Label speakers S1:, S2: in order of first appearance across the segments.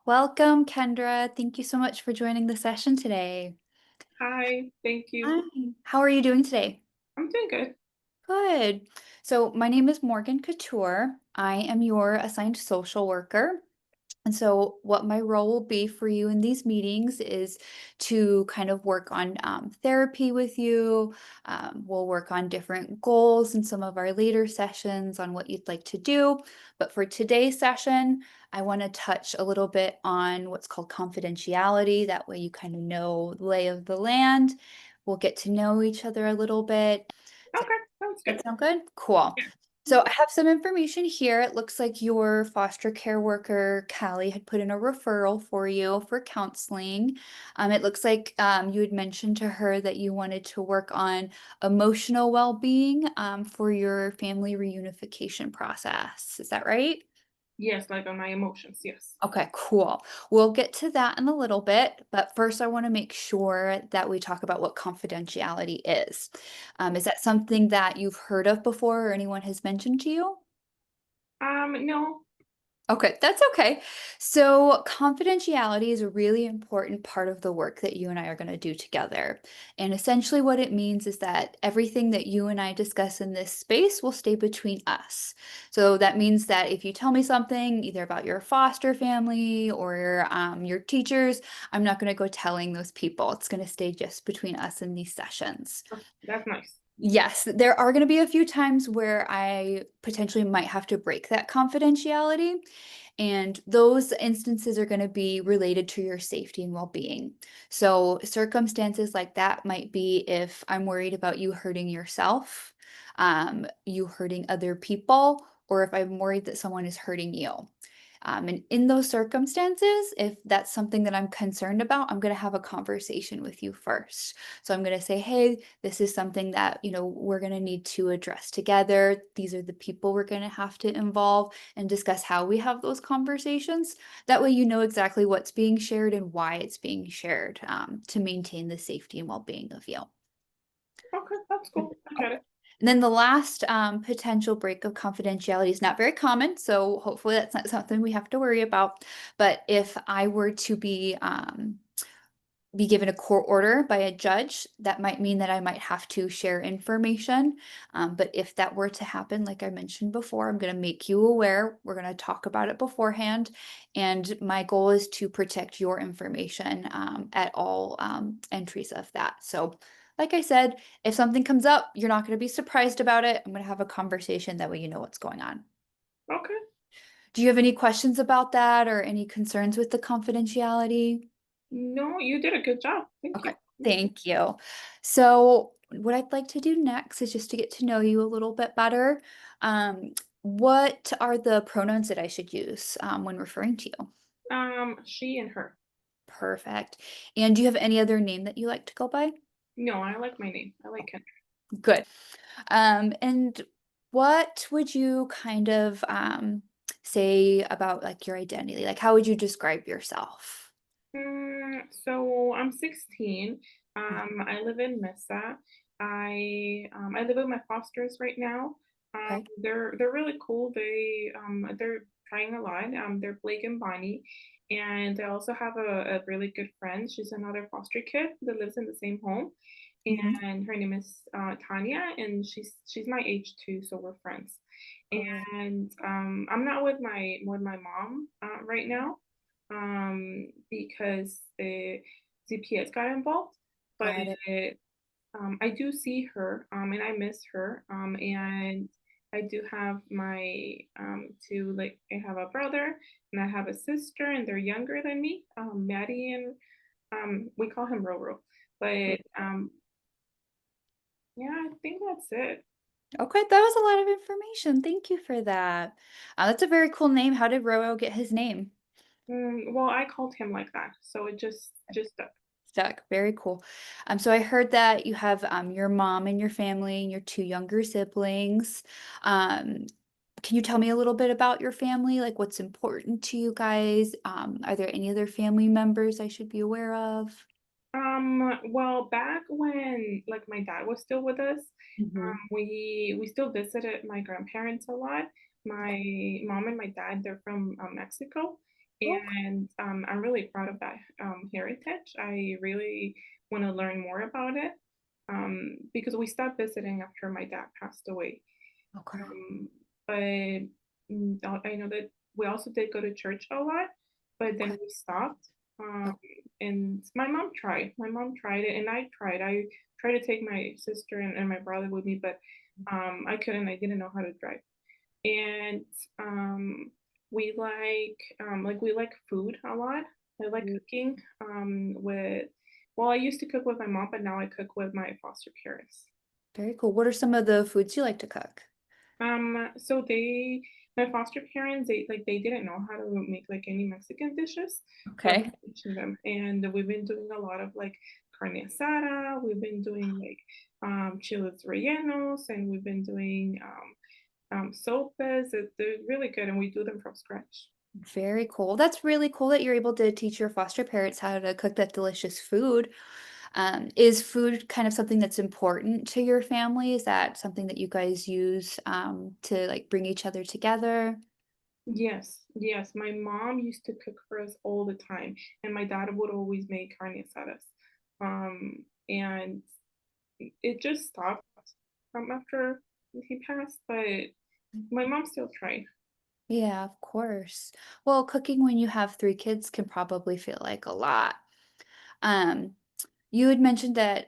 S1: Welcome, Kendra. Thank you so much for joining the session today.
S2: Hi, thank you.
S1: Hi. How are you doing today?
S2: I'm doing good.
S1: Good. So, my name is Morgan Couture. I am your assigned social worker. And so, what my role will be for you in these meetings is to kind of work on therapy with you. We'll work on different goals in some of our later sessions on what you'd like to do. But for today's session, I want to touch a little bit on what's called confidentiality. That way, you kind of know the lay of the land. We'll get to know each other a little bit.
S2: Okay, sounds good.
S1: That sound good? Cool.
S2: Yeah.
S1: So I have some information here. It looks like your foster care worker, Callie, had put in a referral for you for counseling. It looks like you had mentioned to her that you wanted to work on emotional well-being for your family reunification process. Is that right?
S2: Yes, like on my emotions, yes.
S1: Okay, cool. We'll get to that in a little bit, but first I want to make sure that we talk about what confidentiality is. Is that something that you've heard of before or anyone has mentioned to you?
S2: No.
S1: Okay, that's okay. So, confidentiality is a really important part of the work that you and I are going to do together. And essentially, what it means is that everything that you and I discuss in this space will stay between us. So, that means that if you tell me something, either about your foster family or your teachers, I'm not going to go telling those people. It's going to stay just between us in these sessions.
S2: That's nice.
S1: Yes, there are going to be a few times where I potentially might have to break that confidentiality. And those instances are going to be related to your safety and well being. So, circumstances like that might be if I'm worried about you hurting yourself, you hurting other people, or if I'm worried that someone is hurting you. And in those circumstances, if that's something that I'm concerned about, I'm going to have a conversation with you first. So I'm going to say, hey, this is something that, we're going to need to address together. These are the people we're going to have to involve and discuss how we have those conversations. That way, you know exactly what's being shared and why it's being shared to maintain the safety and well being of you.
S2: Okay, that's
S1: Mm,
S2: cool. I get
S1: okay.
S2: it.
S1: And then the last potential break of confidentiality is not very common, so hopefully that's not something we have to worry about. But if I were to be given a court order by a judge, that might mean that I might have to share information. But if that were to happen, like I mentioned before, I'm going to make you aware. We're going to talk about it beforehand. And my goal is to protect your information at all entries of that. So, like I said, if something comes up, you're not going to be surprised about it. I'm going to have a conversation. That way, you know what's going on.
S2: Okay.
S1: Do you have any questions about that or any concerns with the confidentiality?
S2: No, you did a good job. Thank you.
S1: Okay, thank you. So, what I'd like to do next is just to get to know you a little bit better. What are the pronouns that I should use when referring to you?
S2: She and her.
S1: Perfect. And do you have any other name that you like to go by?
S2: No, I like my name. I like Kendra.
S1: Good. And what would you kind of say about like your identity? Like, how would you describe yourself?
S2: So I'm 16. I live in Mesa. I live with my fosters right now.
S1: Okay.
S2: They're really cool. They're trying a lot. They're Blake and Bonnie, and I also have a really good friend. She's another foster kid that lives in the same home,
S1: Mhm.
S2: and her name is Tanya, and she's my age too, so we're friends.
S1: Good.
S2: And I'm not with my mom right now because the CPS got involved. But
S1: Got it.
S2: I do see her, and I miss her. And I do have my two, like I have a brother and I have a sister, and they're younger than me, Maddie, and we call him Roro. But yeah, I think that's it.
S1: Okay, that was a lot of information. Thank you for that. That's a very cool name. How did Roro get his name?
S2: Well, I called him like that, so it just stuck.
S1: Stuck. Very cool. So I heard that you have your mom and your family and your two younger siblings. Um, can you tell me a little bit about your family? Like what's important to you guys? Are there any other family members I should be aware of?
S2: Well, back when like my dad was still with us,
S1: Hmm.
S2: we still visited my grandparents a lot. My mom and my dad, they're from Mexico,
S1: Okay.
S2: and I'm really proud of that heritage. I really want to learn more about it because we stopped visiting after my dad passed away.
S1: Okay.
S2: Um, but I know that we also did go to church a lot, but then
S1: Okay.
S2: we stopped. Um,
S1: Oh,
S2: and my mom tried. My mom tried it, and I tried. I tried to take my sister and my brother with me, but I couldn't. I didn't know how to drive. And um, we like food a lot. I like
S1: mm,
S2: cooking with. Well, I used to cook with my mom, but now I cook with my foster parents.
S1: very cool. What are some of the foods you like to cook?
S2: So my foster parents, they didn't know how to make like any Mexican dishes, so I'm
S1: Okay.
S2: teaching them, and we've been doing a lot of like carne asada. We've been doing like chiles rellenos, and we've been doing sopas. They're really good, and we do them from scratch.
S1: Very cool. That's really cool that you're able to teach your foster parents how to cook that delicious food. Is food kind of something that's important to your family? Is that something that you guys use to like bring each other together?
S2: Yes, yes. My mom used to cook for us all the time, and my dad would always make carne asadas. And it just stopped after he passed, but my mom still tried.
S1: Yeah, of course. Well, cooking when you have 3 kids can probably feel like a lot. Um, you had mentioned that,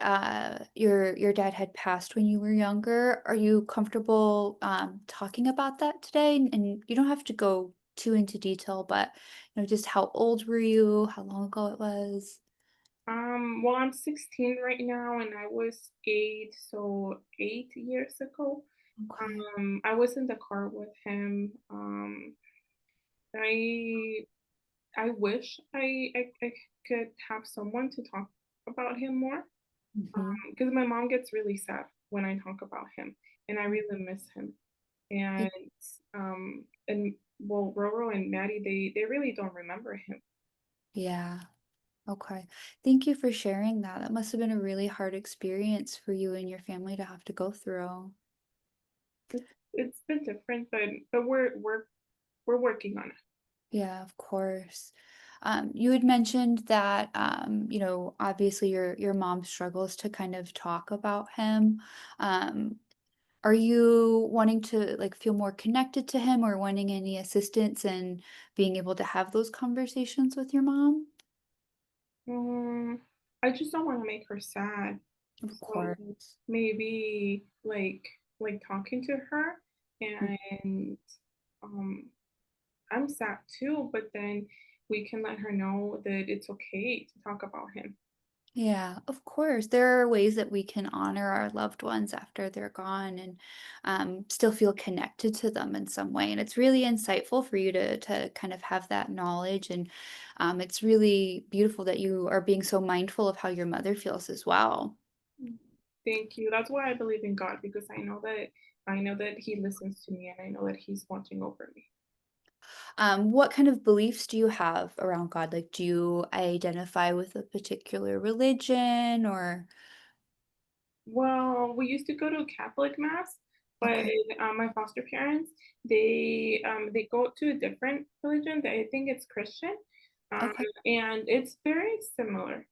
S1: your dad had passed when you were younger. Are you comfortable, talking about that today? And you don't have to go too into detail, but, just how old were you? How long ago it was?
S2: Well, I'm 16 right now, and I was 8, so 8 years ago.
S1: Okay.
S2: I was in the car with him. I I wish I could have someone to talk about him more.
S1: Mhm.
S2: Because my mom gets really sad when I talk about him, and I really miss him.
S1: Y
S2: And well, Roro and Maddie, they really don't remember him.
S1: yeah, okay. Thank you for sharing that. That must have been a really hard experience for you and your family to have to go through.
S2: It's been different, but we're working on it.
S1: Yeah, of course. You had mentioned that, obviously your mom struggles to kind of talk about him. Um, are you wanting to like feel more connected to him or wanting any assistance in being able to have those conversations with your mom?
S2: Um, I just don't want to make her sad,
S1: Of
S2: so
S1: course.
S2: maybe like talking to her, and um, I'm sad too, but then we can let her know that it's okay to talk about him.
S1: Yeah, of course. There are ways that we can honor our loved ones after they're gone and still feel connected to them in some way. And it's really insightful for you to kind of have that knowledge. And it's really beautiful that you are being so mindful of how your mother feels as well.
S2: Mm. Thank you. That's why I believe in God because I know that He listens to me and I know that He's watching over me.
S1: What kind of beliefs do you have around God? Like, do you identify with a particular religion or?
S2: Well, we used to go to Catholic mass, but
S1: Okay,
S2: my foster parents they go to a different religion. I think it's Christian, um,
S1: okay.
S2: and it's very similar.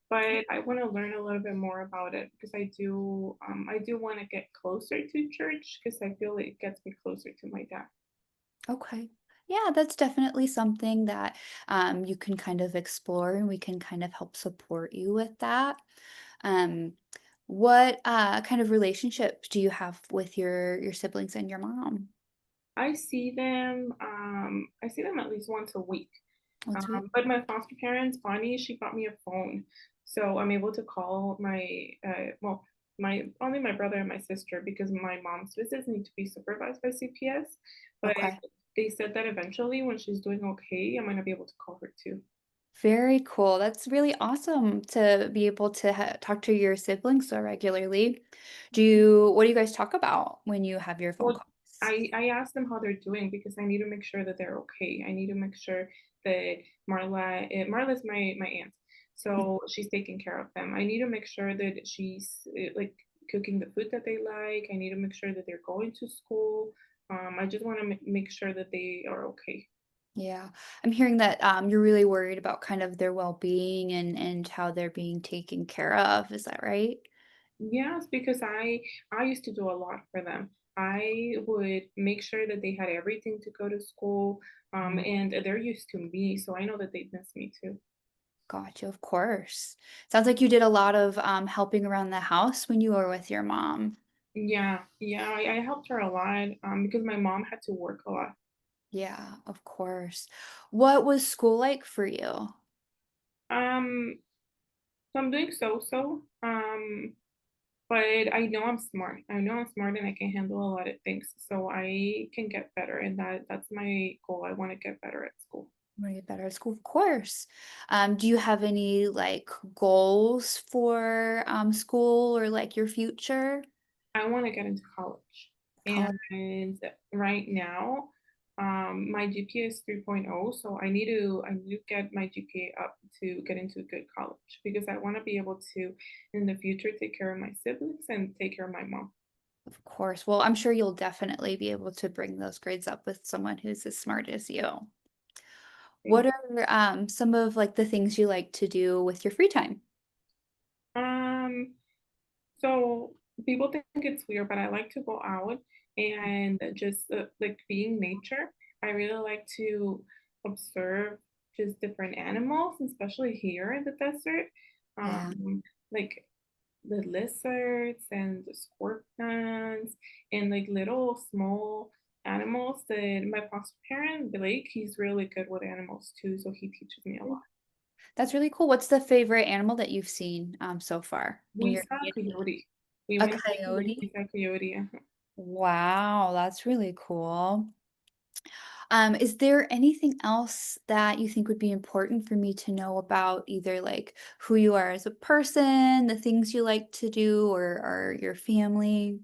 S2: But I want to learn a little bit more about it because I do want to get closer to church because I feel it gets me closer to my dad.
S1: Okay. Yeah, that's definitely something that you can kind of explore, and we can kind of help support you with that. Um, what kind of relationship do you have with your siblings and your mom?
S2: I see them at least once a week.
S1: Once a week?
S2: But my foster parents, Bonnie, she bought me a phone, so I'm able to call my only my brother and my sister because my mom's visits need to be supervised by CPS. But
S1: Okay.
S2: they said that eventually, when she's doing okay, I'm gonna be able to call her too.
S1: Very cool. That's really awesome to be able to talk to your siblings so regularly. What do you guys talk about when you have your phone
S2: Well,
S1: calls?
S2: I asked them how they're doing because I need to make sure that they're okay. I need to make sure that Marla's my aunt, so she's taking care of them. I need to make sure that she's like cooking the food that they like. I need to make sure that they're going to school. I just want to make sure that they are okay.
S1: Yeah. I'm hearing that, you're really worried about kind of their well-being and how they're being taken care of. Is that right?
S2: Yes, because I used to do a lot for them. I would make sure that they had everything to go to school, and they're used to me, so I know that they miss me too.
S1: Gotcha, of course. Sounds like you did a lot of, helping around the house when you were with your mom.
S2: Yeah, yeah, I helped her a lot, because my mom had to work a lot.
S1: Yeah, of course. What was school like for you?
S2: Um, so I'm doing so-so, but I know I'm smart. I know I'm smart and I can handle a lot of things, so I can get better, and that's my goal. I want to get better at school.
S1: Wanna get better at school? Of course. Do you have any, like, goals for, school or, like, your future?
S2: I want to get into college.
S1: College.
S2: And right now, my GPA is 3.0, so I need to get my GPA up to get into a good college because I want to be able to in the future take care of my siblings and take care of my mom.
S1: Of course. Well, I'm sure you'll definitely be able to bring those grades up with someone who's as smart as you. What
S2: Thank
S1: are, some of, like, the things you like to do with your free time?
S2: you. So people think it's weird, but I like to go out and just like being nature. I really like to observe just different animals, especially here in the desert,
S1: Yeah.
S2: like the lizards and the scorpions and like little small animals that my foster parent Blake, he's really good with animals too, so he teaches me a lot.
S1: That's really cool. What's the favorite animal that you've seen, so far in
S2: We
S1: your
S2: saw a
S1: community?
S2: coyote. We
S1: A
S2: went hiking, but we
S1: coyote?
S2: saw a coyote.
S1: Wow, that's really cool. Is there anything else that you think would be important for me to know about either like who you are as a person, the things you like to do, or your family?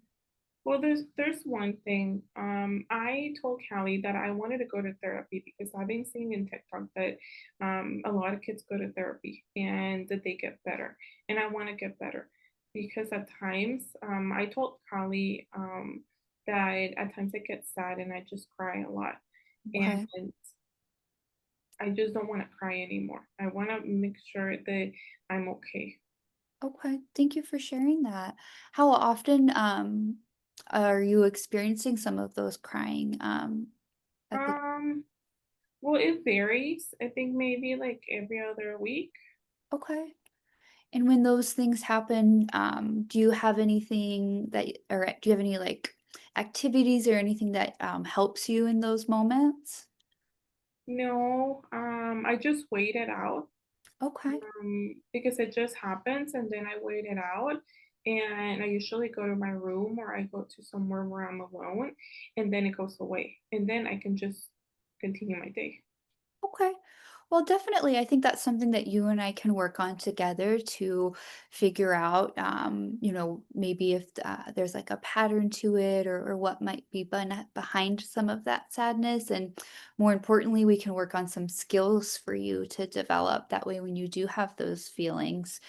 S2: Well, there's one thing. I told Callie that I wanted to go to therapy because I've been seeing in TikTok that a lot of kids go to therapy and that they get better, and I want to get better because at times, I told Callie that at times I get sad and I just cry a lot, and
S1: Okay.
S2: I just don't want to cry anymore. I want to make sure that I'm okay.
S1: Okay. Thank you for sharing that. How often are you experiencing some of those crying episodes?
S2: Um, well, it varies. I think maybe like every other week.
S1: Okay. And when those things happen, do you have anything that or do you have any, like, activities or anything that, helps you in those moments?
S2: No, I just wait it out,
S1: Okay.
S2: because it just happens and then I wait it out. And I usually go to my room or I go to somewhere where I'm alone and then it goes away. And then I can just continue my day.
S1: Okay. Well, definitely, I think that's something that you and I can work on together to figure out, maybe if there's like a pattern to it or what might be behind some of that sadness. And more importantly, we can work on some skills for you to develop. That way, when you do have those feelings,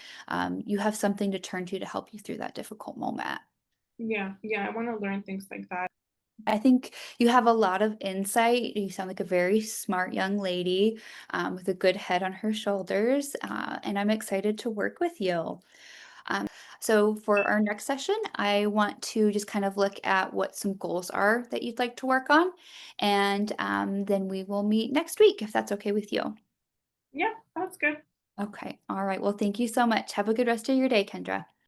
S1: you have something to turn to help you through that difficult moment.
S2: Yeah, yeah, I want to learn things like that.
S1: I think you have a lot of insight. You sound like a very smart young lady with a good head on her shoulders, and I'm excited to work with you. So, for our next session, I want to just kind of look at what some goals are that you'd like to work on, and then we will meet next week if that's okay with you.
S2: Yeah, that's good.
S1: Okay. All right. Well, thank you so much. Have a good rest of your day, Kendra.